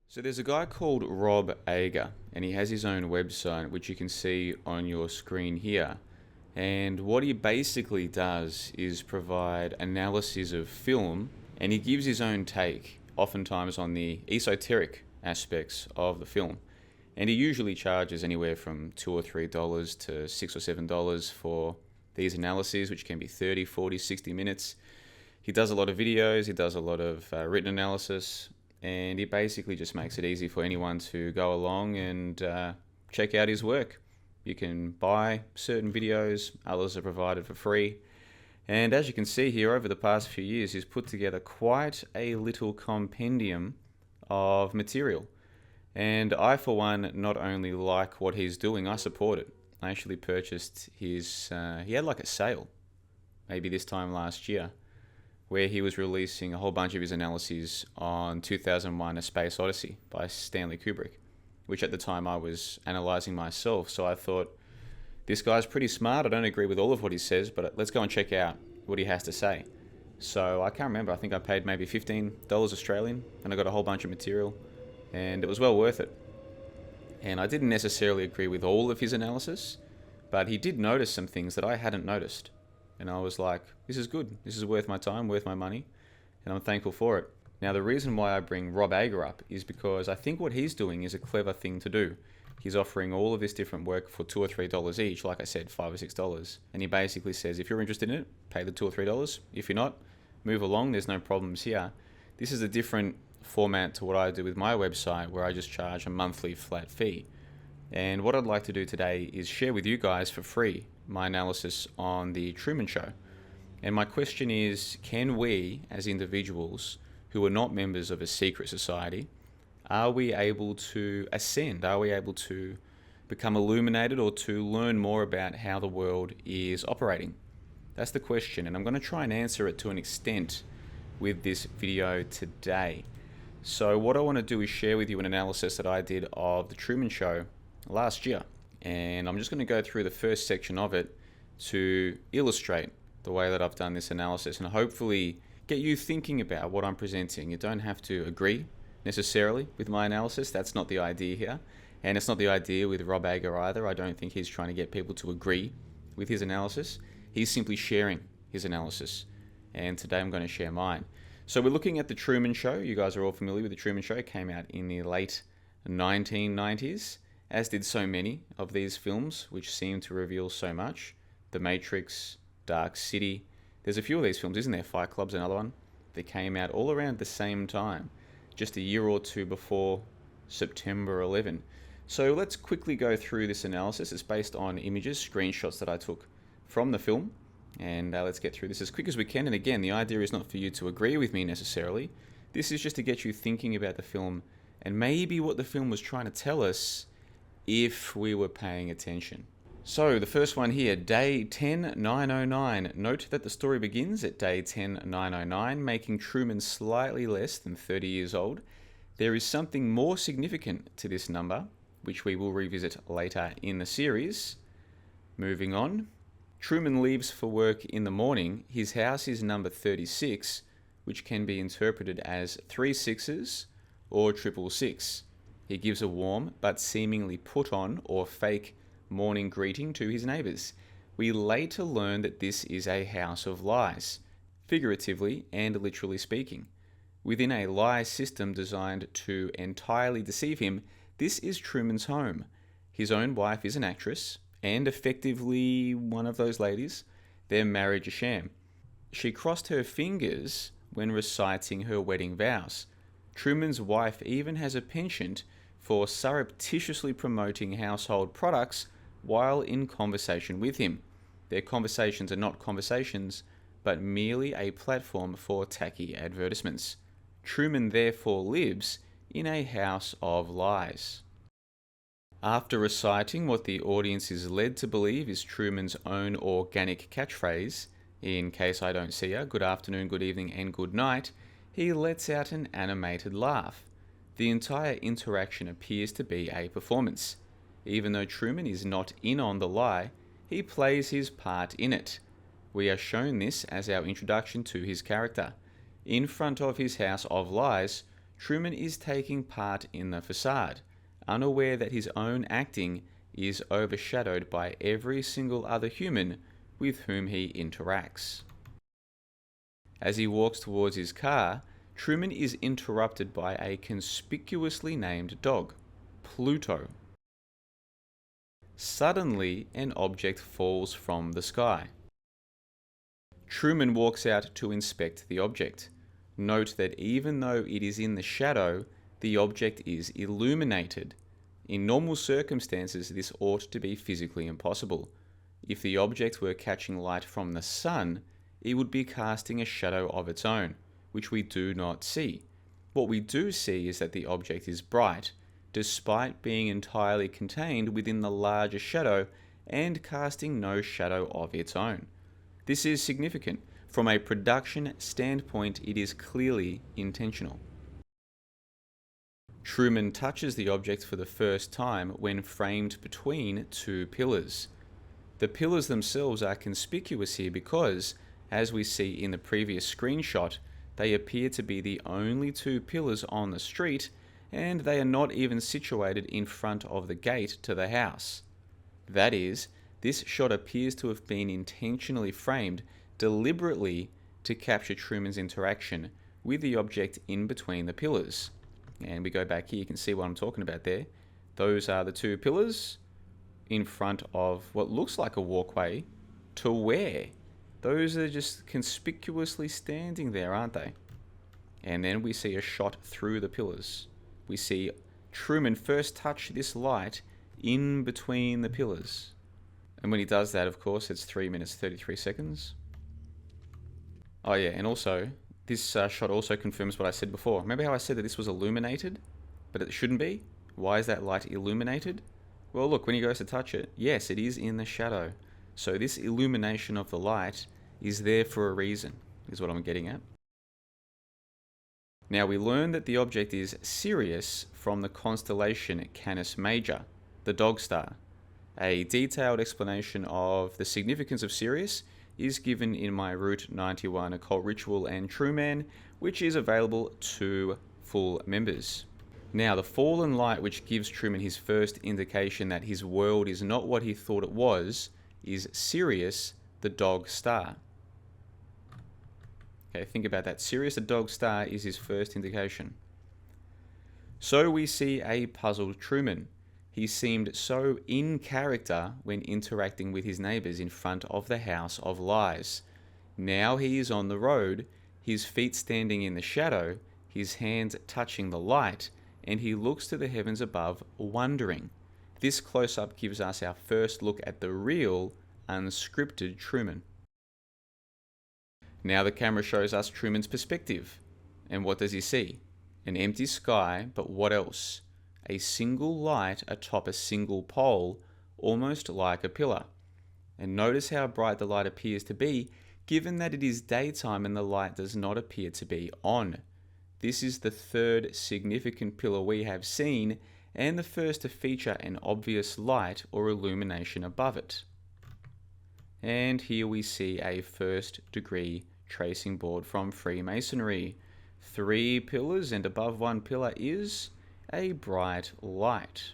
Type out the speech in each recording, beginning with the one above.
So there's a guy called Rob Ager, and he has his own website, which you can see on your screen here. And what he basically does is provide analyses of film, and he gives his own take, oftentimes on the esoteric aspects of the film. And he usually charges anywhere from $2 or $3 to $6 or $7 for these analyses, which can be 30, 40, 60 minutes. He does a lot of videos, he does a lot of written analysis, and he basically just makes it easy for anyone to go along and check out his work. You can buy certain videos, others are provided for free. And as you can see here, over the past few years, he's put together quite a little compendium of material. And I, for one, not only like what he's doing, I support it. I actually purchased his, he had like a sale, maybe this time last year, where he was releasing a whole bunch of his analyses on 2001: A Space Odyssey by Stanley Kubrick, which at the time I was analysing myself. So I thought, this guy's pretty smart. I don't agree with all of what he says, but let's go and check out what he has to say. So I can't remember. I think I paid maybe $15 Australian, and I got a whole bunch of material, and it was well worth it. And I didn't necessarily agree with all of his analysis, but he did notice some things that I hadn't noticed. And I was like, this is good. This is worth my time, worth my money, and I'm thankful for it. Now, the reason why I bring Rob Ager up is because I think what he's doing is a clever thing to do. He's offering all of this different work for $2 or $3 each, like I said, $5 or $6. And he basically says, if you're interested in it, pay the $2 or $3. If you're not, move along. There's no problems here. This is a different format to what I do with my website, where I just charge a monthly flat fee. And what I'd like to do today is share with you guys for free my analysis on the Truman Show. And my question is, can we, as individuals who are not members of a secret society, are we able to ascend? Are we able to become illuminated or to learn more about how the world is operating? That's the question, and I'm going to try and answer it to an extent with this video today. So what I want to do is share with you an analysis that I did of the Truman Show last year. And I'm just going to go through the first section of it to illustrate the way that I've done this analysis and hopefully get you thinking about what I'm presenting. You don't have to agree necessarily with my analysis. That's not the idea here. And it's not the idea with Rob Ager either. I don't think he's trying to get people to agree with his analysis. He's simply sharing his analysis. And today I'm going to share mine. So we're looking at the Truman Show. You guys are all familiar with the Truman Show. It came out in the late 1990s. As did so many of these films, which seem to reveal so much. The Matrix, Dark City. There's a few of these films, isn't there? Fight Club's another one. They came out all around the same time, just a year or two before September 11. So let's quickly go through this analysis. It's based on images, screenshots that I took from the film. And let's get through this as quick as we can. And again, the idea is not for you to agree with me necessarily. This is just to get you thinking about the film and maybe what the film was trying to tell us if we were paying attention. So the first one here, day 10,909. Note that the story begins at day 10,909, making Truman slightly less than 30 years old. There is something more significant to this number, which we will revisit later in the series. Moving on. Truman leaves for work in the morning. His house is number 36, which can be interpreted as 3 sixes or 666. He gives a warm but seemingly put on or fake morning greeting to his neighbours. We later learn that this is a house of lies, figuratively and literally speaking. Within a lie system designed to entirely deceive him, this is Truman's home. His own wife is an actress, and effectively one of those ladies. Their marriage a sham. She crossed her fingers when reciting her wedding vows. Truman's wife even has a penchant for surreptitiously promoting household products while in conversation with him. Their conversations are not conversations, but merely a platform for tacky advertisements. Truman therefore lives in a house of lies. After reciting what the audience is led to believe is Truman's own organic catchphrase, in case I don't see ya, good afternoon, good evening, and good night, he lets out an animated laugh. The entire interaction appears to be a performance. Even though Truman is not in on the lie, he plays his part in it. We are shown this as our introduction to his character. In front of his house of lies, Truman is taking part in the facade, unaware that his own acting is overshadowed by every single other human with whom he interacts. As he walks towards his car, Truman is interrupted by a conspicuously named dog, Pluto. Suddenly, an object falls from the sky. Truman walks out to inspect the object. Note that even though it is in the shadow, the object is illuminated. In normal circumstances, this ought to be physically impossible. If the object were catching light from the sun, it would be casting a shadow of its own, which we do not see. What we do see is that the object is bright, despite being entirely contained within the larger shadow and casting no shadow of its own. This is significant. From a production standpoint, it is clearly intentional. Truman touches the object for the first time when framed between two pillars. The pillars themselves are conspicuous here because, as we see in the previous screenshot, they appear to be the only two pillars on the street, and they are not even situated in front of the gate to the house. That is, this shot appears to have been intentionally framed deliberately to capture Truman's interaction with the object in between the pillars. And we go back here, you can see what I'm talking about there. Those are the two pillars in front of what looks like a walkway to where? Those are just conspicuously standing there, aren't they? And then we see a shot through the pillars. We see Truman first touch this light in between the pillars. And when he does that, of course, it's 3 minutes 33 seconds. Oh yeah, and also, this shot also confirms what I said before. Remember how I said that this was illuminated, but it shouldn't be? Why is that light illuminated? Well, look, when he goes to touch it, yes, it is in the shadow. So this illumination of the light is there for a reason, is what I'm getting at. Now, we learn that the object is Sirius from the constellation Canis Major, the dog star. A detailed explanation of the significance of Sirius is given in my Route 91 Occult Ritual and Truman, which is available to full members. Now, the fallen light which gives Truman his first indication that his world is not what he thought it was is Sirius, the dog star. Okay, think about that. Sirius, the dog star, is his first indication. So we see a puzzled Truman. He seemed so in character when interacting with his neighbors in front of the House of Lies. Now he is on the road, his feet standing in the shadow, his hands touching the light, and he looks to the heavens above, wondering. This close-up gives us our first look at the real, unscripted Truman. Now the camera shows us Truman's perspective. And what does he see? An empty sky, but what else? A single light atop a single pole, almost like a pillar. And notice how bright the light appears to be, given that it is daytime and the light does not appear to be on. This is the third significant pillar we have seen, and the first to feature an obvious light or illumination above it. And here we see a first-degree tracing board from Freemasonry. 3 pillars, and above one pillar is a bright light.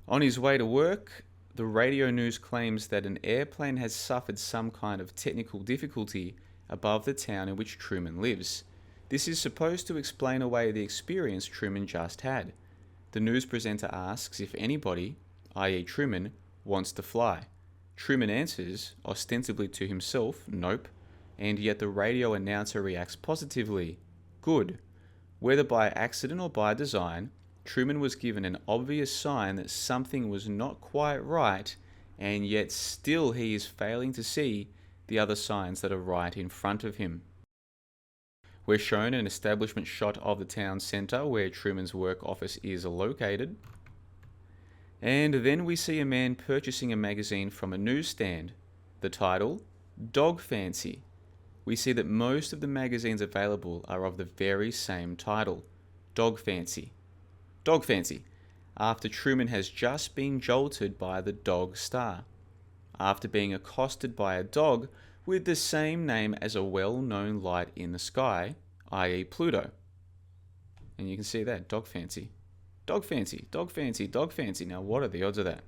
On his way to work, the radio news claims that an airplane has suffered some kind of technical difficulty above the town in which Truman lives. This is supposed to explain away the experience Truman just had. The news presenter asks if anybody, i.e. Truman, wants to fly. Truman answers, ostensibly to himself, nope, and yet the radio announcer reacts positively. Good. Whether by accident or by design, Truman was given an obvious sign that something was not quite right, and yet still he is failing to see the other signs that are right in front of him. We're shown an establishment shot of the town centre where Truman's work office is located. And then we see a man purchasing a magazine from a newsstand. The title, Dog Fancy. We see that most of the magazines available are of the very same title, Dog Fancy. Dog Fancy, after Truman has just been jolted by the dog star. After being accosted by a dog, with the same name as a well-known light in the sky, i.e. Pluto. And you can see that, dog fancy. Dog fancy, dog fancy, dog fancy. Now, what are the odds of that?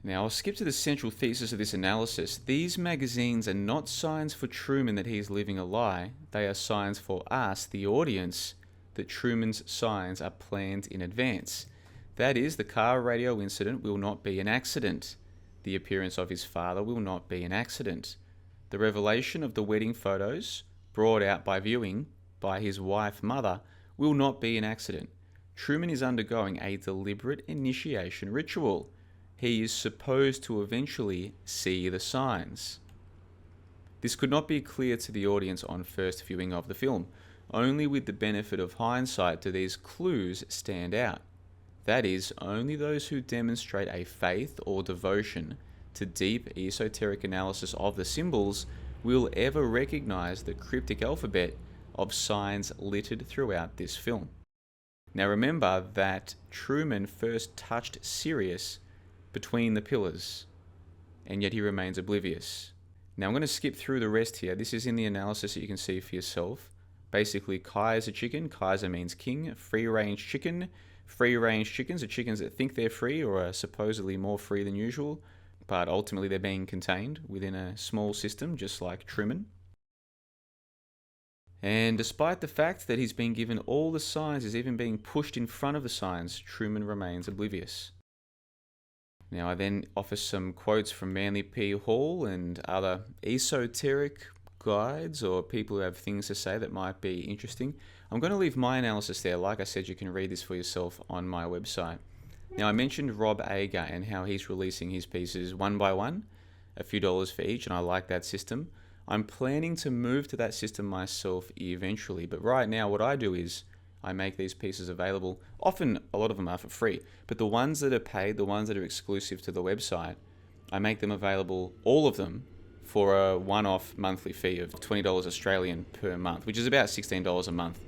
Now, I'll skip to the central thesis of this analysis. These magazines are not signs for Truman that he's living a lie. They are signs for us, the audience, that Truman's signs are planned in advance. That is, the car radio incident will not be an accident. The appearance of his father will not be an accident. The revelation of the wedding photos, brought out by viewing by his wife, mother, will not be an accident. Truman is undergoing a deliberate initiation ritual. He is supposed to eventually see the signs. This could not be clear to the audience on first viewing of the film. Only with the benefit of hindsight do these clues stand out. That is, only those who demonstrate a faith or devotion to deep esoteric analysis of the symbols will ever recognize the cryptic alphabet of signs littered throughout this film. Now remember that Truman first touched Sirius between the pillars, and yet he remains oblivious. Now I'm going to skip through the rest here. This is in the analysis that you can see for yourself. Basically, Kaiser chicken, Kaiser means king, free-range chicken. Free-range chickens are chickens that think they're free or are supposedly more free than usual, but ultimately they're being contained within a small system, just like Truman. And despite the fact that he's been given all the signs, he's even being pushed in front of the signs, Truman remains oblivious. Now I then offer some quotes from Manly P. Hall and other esoteric guides or people who have things to say that might be interesting. I'm going to leave my analysis there. Like I said, you can read this for yourself on my website. Now I mentioned Rob Ager and how he's releasing his pieces one by one, a few dollars for each, and I like that system. I'm planning to move to that system myself eventually, but right now what I do is I make these pieces available. Often a lot of them are for free, but the ones that are paid, the ones that are exclusive to the website, I make them available, all of them, for a one-off monthly fee of $20 Australian per month, which is about $16 a month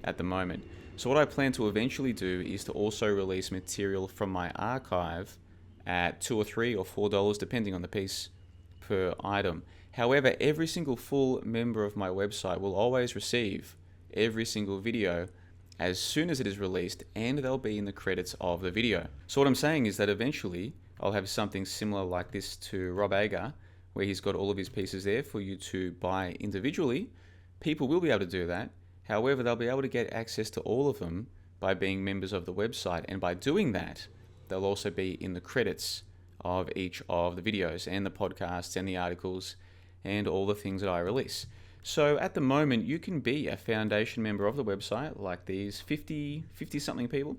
at the moment. So what I plan to eventually do is to also release material from my archive at $2 or $3 or $4, depending on the piece, per item. However, every single full member of my website will always receive every single video as soon as it is released, and they'll be in the credits of the video. So what I'm saying is that eventually I'll have something similar like this to Rob Ager, where he's got all of his pieces there for you to buy individually. People will be able to do that. However, they'll be able to get access to all of them by being members of the website, and by doing that, they'll also be in the credits of each of the videos and the podcasts and the articles and all the things that I release. So at the moment, you can be a foundation member of the website, like these 50 something people.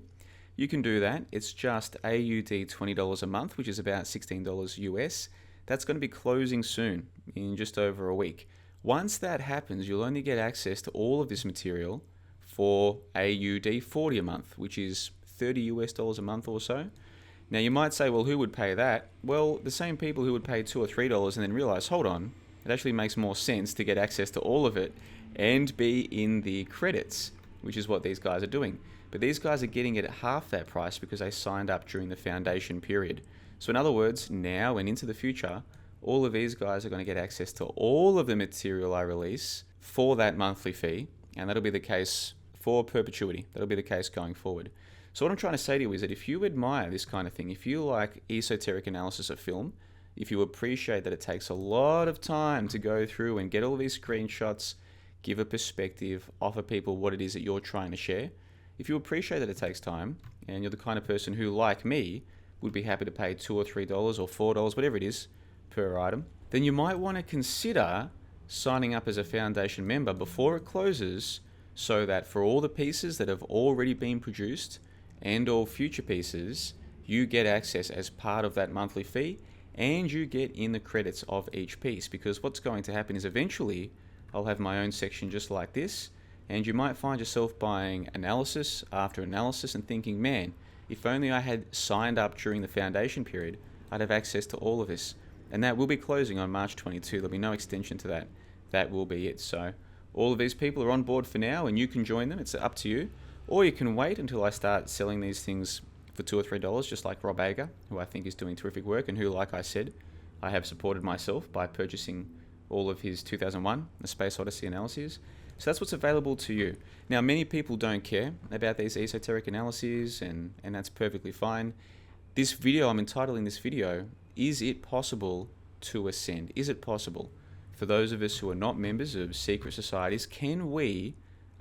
You can do that. It's just AUD $20 a month, which is about $16 US. That's going to be closing soon, in just over a week. Once that happens, you'll only get access to all of this material for AUD 40 a month, which is $30 US a month or so. Now you might say, well, who would pay that? Well, the same people who would pay $2 or $3 and then realize, hold on, it actually makes more sense to get access to all of it and be in the credits, which is what these guys are doing. But these guys are getting it at half that price because they signed up during the foundation period. So in other words, now and into the future, all of these guys are going to get access to all of the material I release for that monthly fee, and that'll be the case for perpetuity. That'll be the case going forward. So what I'm trying to say to you is that if you admire this kind of thing, if you like esoteric analysis of film, if you appreciate that it takes a lot of time to go through and get all of these screenshots, give a perspective, offer people what it is that you're trying to share, if you appreciate that it takes time, and you're the kind of person who, like me, would be happy to pay $2 or $3 or $4, whatever it is, per item, then you might want to consider signing up as a foundation member before it closes, so that for all the pieces that have already been produced and all future pieces, you get access as part of that monthly fee, and you get in the credits of each piece. Because what's going to happen is eventually I'll have my own section just like this, and you might find yourself buying analysis after analysis and thinking, man, if only I had signed up during the foundation period, I'd have access to all of this. And that will be closing on March 22. There'll be no extension to that. That will be it. So all of these people are on board for now, and you can join them. It's up to you. Or you can wait until I start selling these things for $2 or $3, just like Rob Ager, who I think is doing terrific work, and who, like I said, I have supported myself by purchasing all of his 2001, The Space Odyssey analyses. So that's what's available to you. Now, many people don't care about these esoteric analyses, and that's perfectly fine. This video, I'm entitling this video, Is It Possible to Ascend? Is it possible? For those of us who are not members of secret societies, can we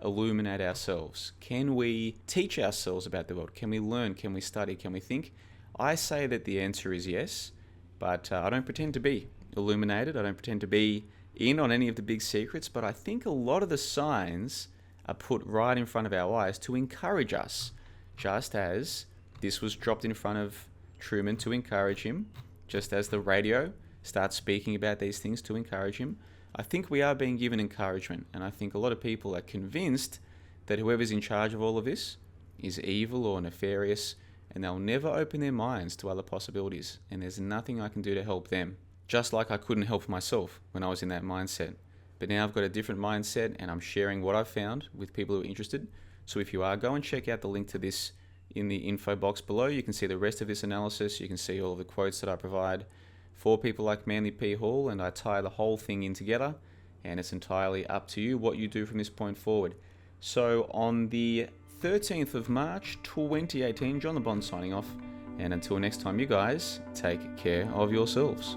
illuminate ourselves? Can we teach ourselves about the world? Can we learn? Can we study? Can we think? I say that the answer is yes, but I don't pretend to be illuminated. I don't pretend to be in on any of the big secrets, but I think a lot of the signs are put right in front of our eyes to encourage us, just as this was dropped in front of Truman to encourage him, just as the radio starts speaking about these things to encourage him. I think we are being given encouragement, and I think a lot of people are convinced that whoever's in charge of all of this is evil or nefarious, and they'll never open their minds to other possibilities, and there's nothing I can do to help them. Just like I couldn't help myself when I was in that mindset. But now I've got a different mindset, and I'm sharing what I've found with people who are interested. So if you are, go and check out the link to this in the info box below. You can see the rest of this analysis. You can see all of the quotes that I provide for people like Manly P. Hall, and I tie the whole thing in together, and it's entirely up to you what you do from this point forward. So on the 13th of March 2018, John the Bond signing off, and until next time, you guys take care of yourselves.